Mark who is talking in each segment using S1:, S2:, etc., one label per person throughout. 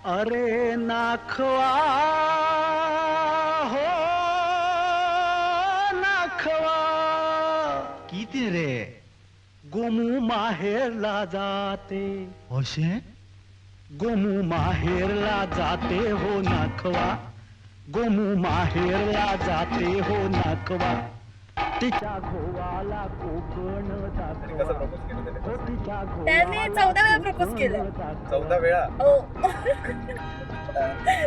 S1: अरे नाखवा हो नाखवा किती रे गोमू माहेरला जाते
S2: अशे
S1: गोमू माहेरला जाते हो नाखवा गोमू माहेरला जाते हो नाखवा तिच्या घोवाला कोकण
S3: आणि कसं प्रपोज केलं त्याने?
S1: हो तिच्या
S4: त्याने 14 वेळा प्रपोज केलं.
S3: 14 वेळा.
S4: हो.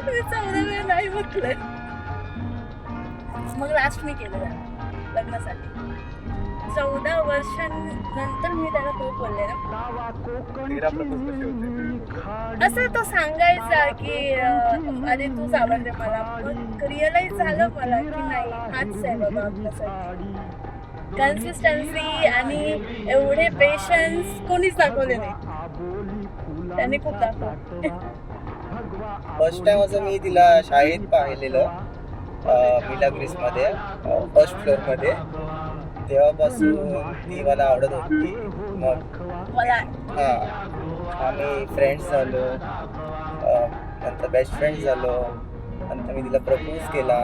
S4: मी 14 वेळा नाही म्हटलंय. मग लास्ट मी केलं त्याला लग्नासाठी. 14 वर्षांनंतर मी त्याला खूप बोलले ना.
S3: 13 प्रपोज कसे होते?
S4: असं तो सांगायचा की अरे तूच आवडते मला. मग रिअलाइज झालं मला की नाही हाच आहे बाबा आपल्यासाठी. कन्सिस्टन्सी आणि एवढे पेशन्स कोणीच दाखवले नाही. त्यांनी खूप दाखवलं.
S3: फर्स्ट टाइम असं मी तिला शाळेत पाहिलेलं मिलाग्रिस मध्ये फर्स्ट फ्लोअर मध्ये. तेव्हापासून ती मला आवडत होती. मग
S4: मला
S3: हा आम्ही फ्रेंड्स झालो, नंतर बेस्ट फ्रेंड्स झालो. नंतर मी तिला प्रपोज केला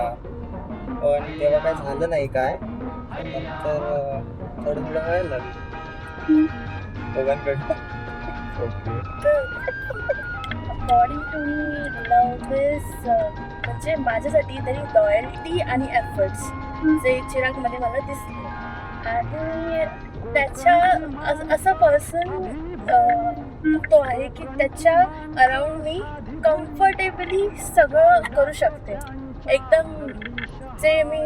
S3: पण तेव्हा काय झालं नाही काय. नंतर थोडं व्हायला लागलं दोघांकडनं.
S4: अकॉर्डिंग टू मी लव्ह इज म्हणजे माझ्यासाठी तरी लॉयल्टी आणि एफर्ट्स जे चिरागमध्ये मला दिसले. आणि त्याच्या असा पर्सन तो आहे की त्याच्या अराउंड मी कम्फर्टेबली सगळं करू शकते. एकदम जे मी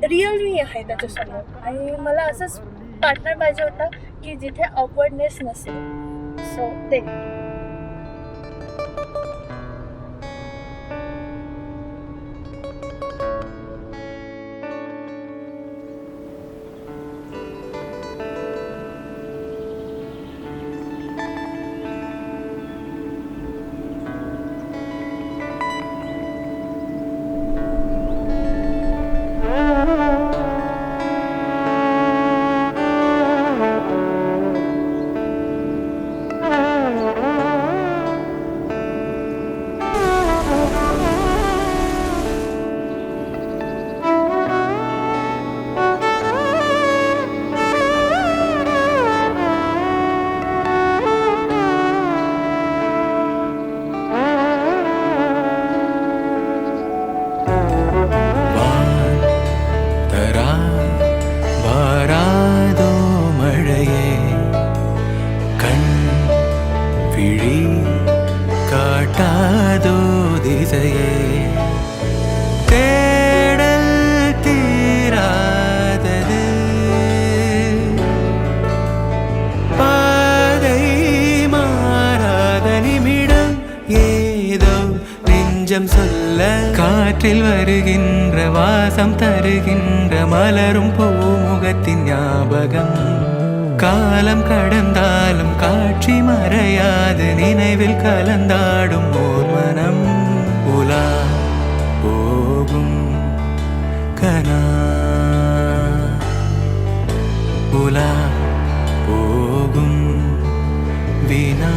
S4: रिअल मी आहे त्याच्यासमोर. आणि मला असंच पार्टनर पाहिजे होता की जिथे ऑकवर्डनेस नसेल. सो ते
S5: காற்றில் வருகின்ற வாசம் தருகின்ற மலரும் பூமுகத்தின் ஞாபகம். காலம் கடந்தாலும் காட்சி மறையாது நினைவில் கலந்தாடும் ஓர் மனம். உலா போகும் கனா உலா போகும் வினா.